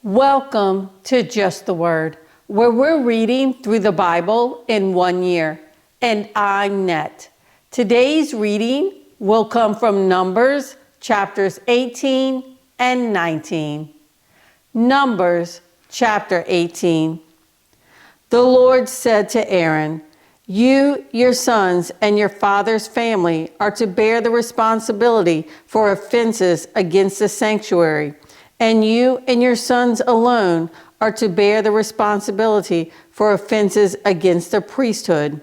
Welcome to Just the Word, where we're reading through the Bible in 1 year. And I'm Net. Today's reading will come from Numbers chapters 18 and 19. Numbers chapter 18. The Lord said to Aaron, "You, your sons, and your father's family are to bear the responsibility for offenses against the sanctuary, and you and your sons alone are to bear the responsibility for offenses against the priesthood.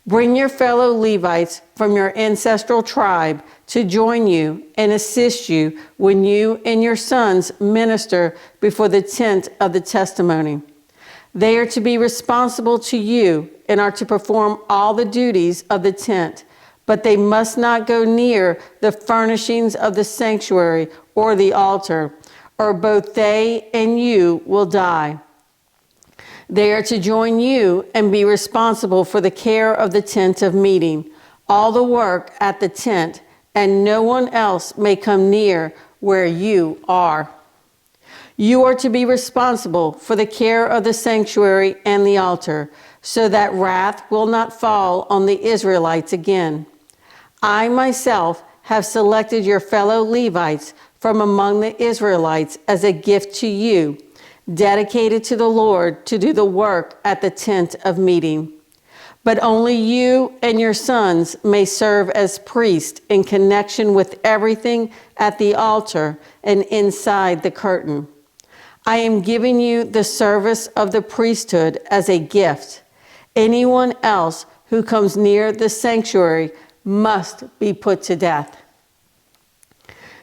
Bring your fellow Levites from your ancestral tribe to join you and assist you when you and your sons minister before the tent of the testimony. They are to be responsible to you and are to perform all the duties of the tent, but they must not go near the furnishings of the sanctuary or the altar, or both they and you will die. They are to join you and be responsible for the care of the tent of meeting, all the work at the tent, and no one else may come near where you are. You are to be responsible for the care of the sanctuary and the altar, so that wrath will not fall on the Israelites again. I myself have selected your fellow Levites from among the Israelites as a gift to you, dedicated to the Lord to do the work at the tent of meeting. But only you and your sons may serve as priests in connection with everything at the altar and inside the curtain. I am giving you the service of the priesthood as a gift. Anyone else who comes near the sanctuary must be put to death."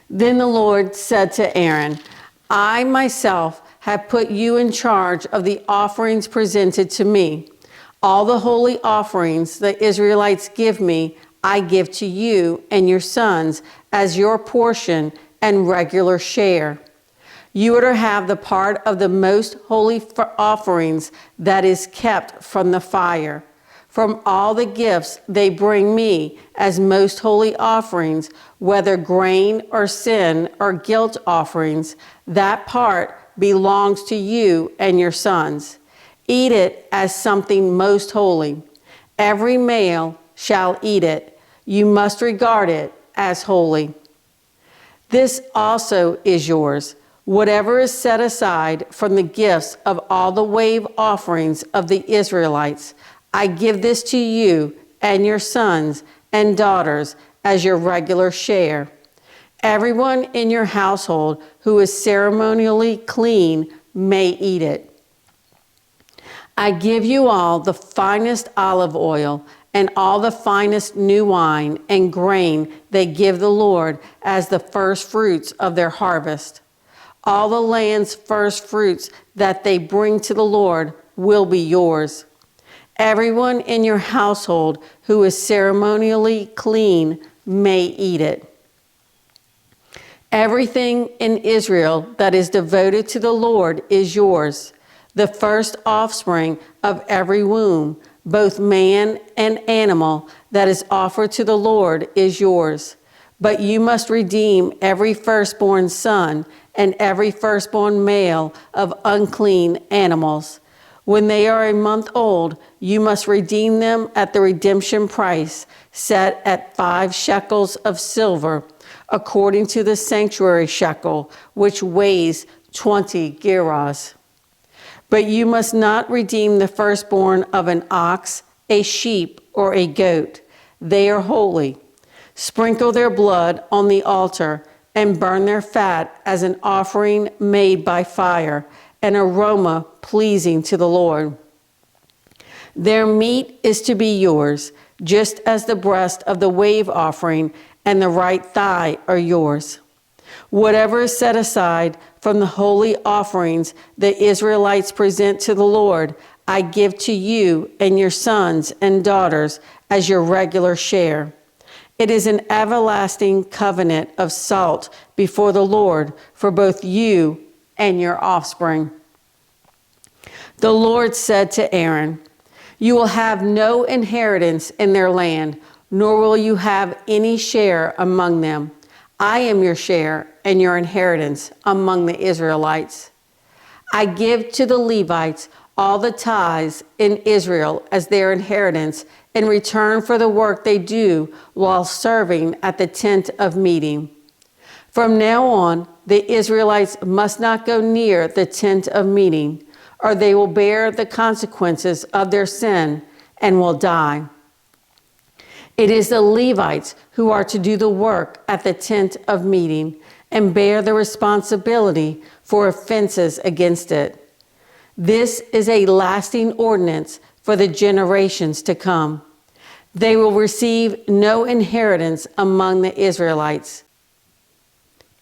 Then the Lord said to Aaron, "I myself have put you in charge of the offerings presented to me. All the holy offerings the Israelites give me, I give to you and your sons as your portion and regular share. You are to have the part of the most holy offerings that is kept from the fire. From all the gifts they bring me as most holy offerings, whether grain or sin or guilt offerings, that part belongs to you and your sons. Eat it as something most holy. Every male shall eat it. You must regard it as holy. This also is yours. Whatever is set aside from the gifts of all the wave offerings of the Israelites, I give this to you and your sons and daughters as your regular share. Everyone in your household who is ceremonially clean may eat it. I give you all the finest olive oil and all the finest new wine and grain they give the Lord as the first fruits of their harvest. All the land's first fruits that they bring to the Lord will be yours. Everyone in your household who is ceremonially clean may eat it. Everything in Israel that is devoted to the Lord is yours. The first offspring of every womb, both man and animal, that is offered to the Lord is yours. But you must redeem every firstborn son and every firstborn male of unclean animals. When they are a month old, you must redeem them at the redemption price set at 5 shekels of silver, according to the sanctuary shekel, which weighs 20 gerahs. But you must not redeem the firstborn of an ox, a sheep, or a goat. They are holy. Sprinkle their blood on the altar and burn their fat as an offering made by fire, an aroma pleasing to the Lord. Their meat is to be yours, just as the breast of the wave offering and the right thigh are yours. Whatever is set aside from the holy offerings the Israelites present to the Lord, I give to you and your sons and daughters as your regular share. It is an everlasting covenant of salt before the Lord for both you and your offspring." The Lord said to Aaron, "You will have no inheritance in their land, nor will you have any share among them. I am your share and your inheritance among the Israelites. I give to the Levites all the tithes in Israel as their inheritance in return for the work they do while serving at the tent of meeting. From now on, the Israelites must not go near the tent of meeting, or they will bear the consequences of their sin and will die. It is the Levites who are to do the work at the tent of meeting and bear the responsibility for offenses against it. This is a lasting ordinance for the generations to come. They will receive no inheritance among the Israelites.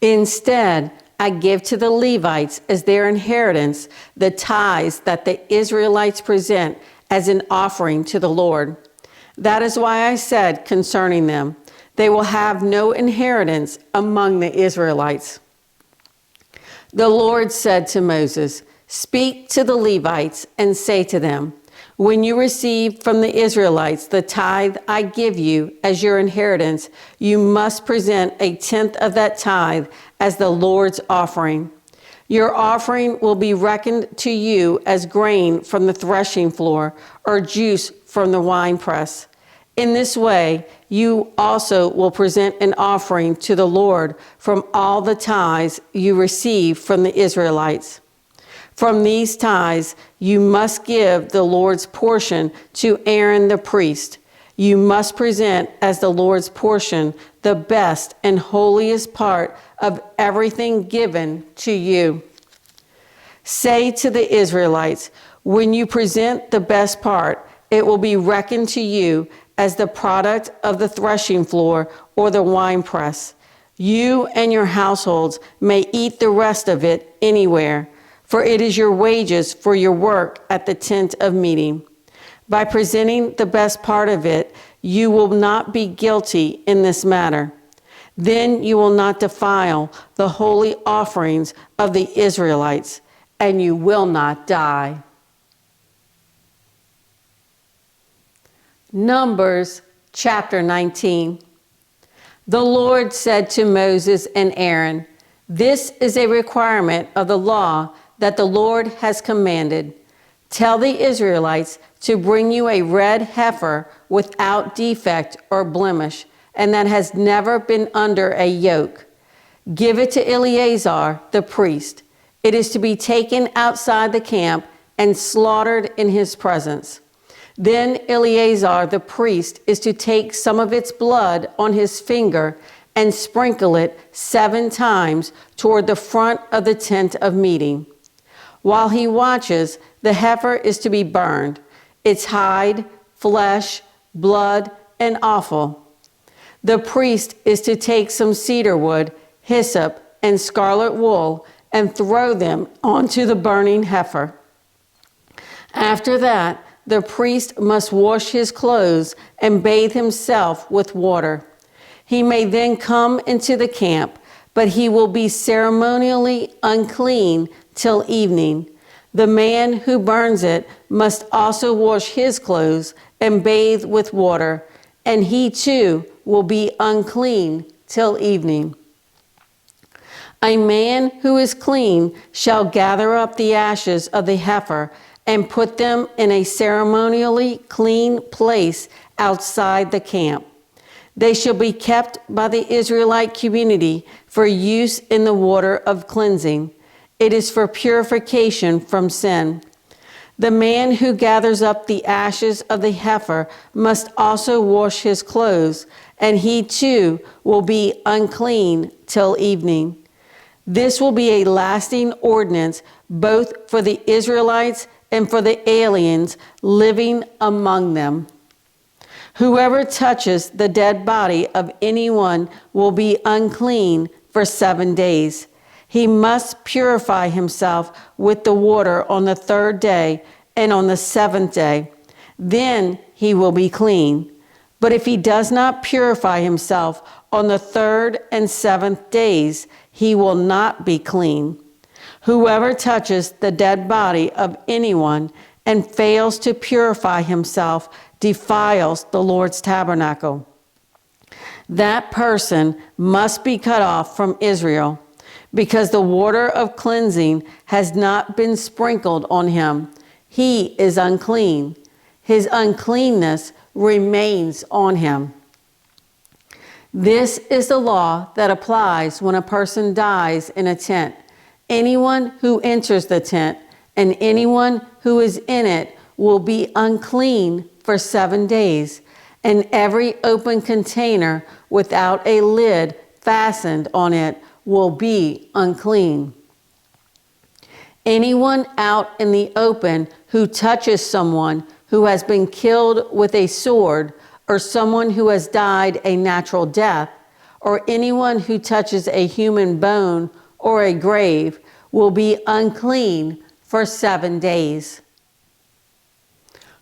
Instead, I give to the Levites as their inheritance the tithes that the Israelites present as an offering to the Lord. That is why I said concerning them, they will have no inheritance among the Israelites. The Lord said to Moses, "Speak to the Levites and say to them, when you receive from the Israelites the tithe I give you as your inheritance, you must present a tenth of that tithe as the Lord's offering. Your offering will be reckoned to you as grain from the threshing floor or juice from the winepress. In this way, you also will present an offering to the Lord from all the tithes you receive from the Israelites. From these tithes, you must give the Lord's portion to Aaron the priest. You must present as the Lord's portion the best and holiest part of everything given to you. Say to the Israelites, when you present the best part, it will be reckoned to you as the product of the threshing floor or the winepress. You and your households may eat the rest of it anywhere, for it is your wages for your work at the tent of meeting. By presenting the best part of it, you will not be guilty in this matter. Then you will not defile the holy offerings of the Israelites, and you will not die." Numbers chapter 19. The Lord said to Moses and Aaron, "This is a requirement of the law that the Lord has commanded. Tell the Israelites to bring you a red heifer without defect or blemish, and that has never been under a yoke. Give it to Eleazar the priest. It is to be taken outside the camp and slaughtered in his presence. Then Eleazar the priest is to take some of its blood on his finger and sprinkle it 7 times toward the front of the tent of meeting. While he watches, the heifer is to be burned, its hide, flesh, blood, and offal. The priest is to take some cedar wood, hyssop, and scarlet wool and throw them onto the burning heifer. After that, the priest must wash his clothes and bathe himself with water. He may then come into the camp, but he will be ceremonially unclean till evening. The man who burns it must also wash his clothes and bathe with water, and he too will be unclean till evening. A man who is clean shall gather up the ashes of the heifer and put them in a ceremonially clean place outside the camp. They shall be kept by the Israelite community for use in the water of cleansing. It is for purification from sin. The man who gathers up the ashes of the heifer must also wash his clothes, and he too will be unclean till evening. This will be a lasting ordinance both for the Israelites and for the aliens living among them. Whoever touches the dead body of anyone will be unclean for 7 days. He must purify himself with the water on the 3rd day and on the 7th day. Then he will be clean. But if he does not purify himself on the 3rd and 7th days, he will not be clean. Whoever touches the dead body of anyone and fails to purify himself defiles the Lord's tabernacle. That person must be cut off from Israel. because the water of cleansing has not been sprinkled on him. He is unclean. His uncleanness remains on him. This is the law that applies when a person dies in a tent. Anyone who enters the tent and anyone who is in it will be unclean for 7 days, and every open container without a lid fastened on it will be unclean. Anyone out in the open who touches someone who has been killed with a sword, or someone who has died a natural death, or anyone who touches a human bone or a grave will be unclean for 7 days.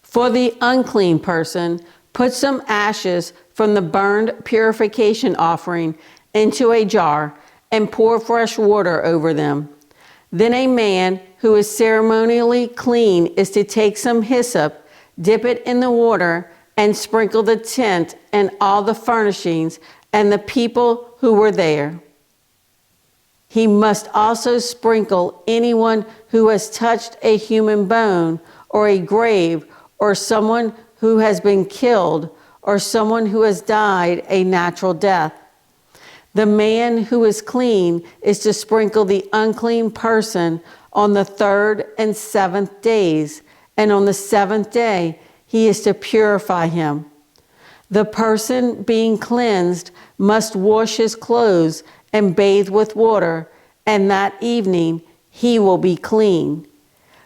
For the unclean person, put some ashes from the burned purification offering into a jar and pour fresh water over them. Then a man who is ceremonially clean is to take some hyssop, dip it in the water, and sprinkle the tent and all the furnishings and the people who were there. He must also sprinkle anyone who has touched a human bone or a grave, or someone who has been killed, or someone who has died a natural death. The man who is clean is to sprinkle the unclean person on the 3rd and 7th days, and on the 7th day he is to purify him. The person being cleansed must wash his clothes and bathe with water, and that evening he will be clean.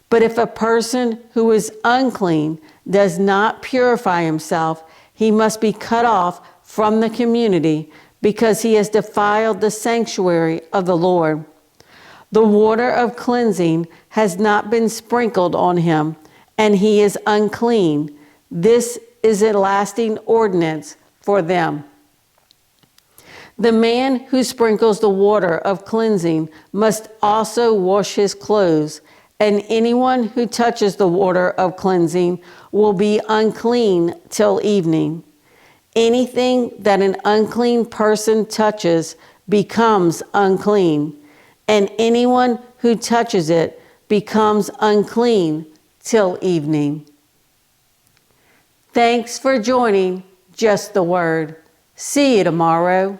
But if a person who is unclean does not purify himself, he must be cut off from the community, because he has defiled the sanctuary of the Lord. The water of cleansing has not been sprinkled on him, and he is unclean. This is a lasting ordinance for them. The man who sprinkles the water of cleansing must also wash his clothes, and anyone who touches the water of cleansing will be unclean till evening. Anything that an unclean person touches becomes unclean, and anyone who touches it becomes unclean till evening. Thanks for joining Just the Word. See you tomorrow.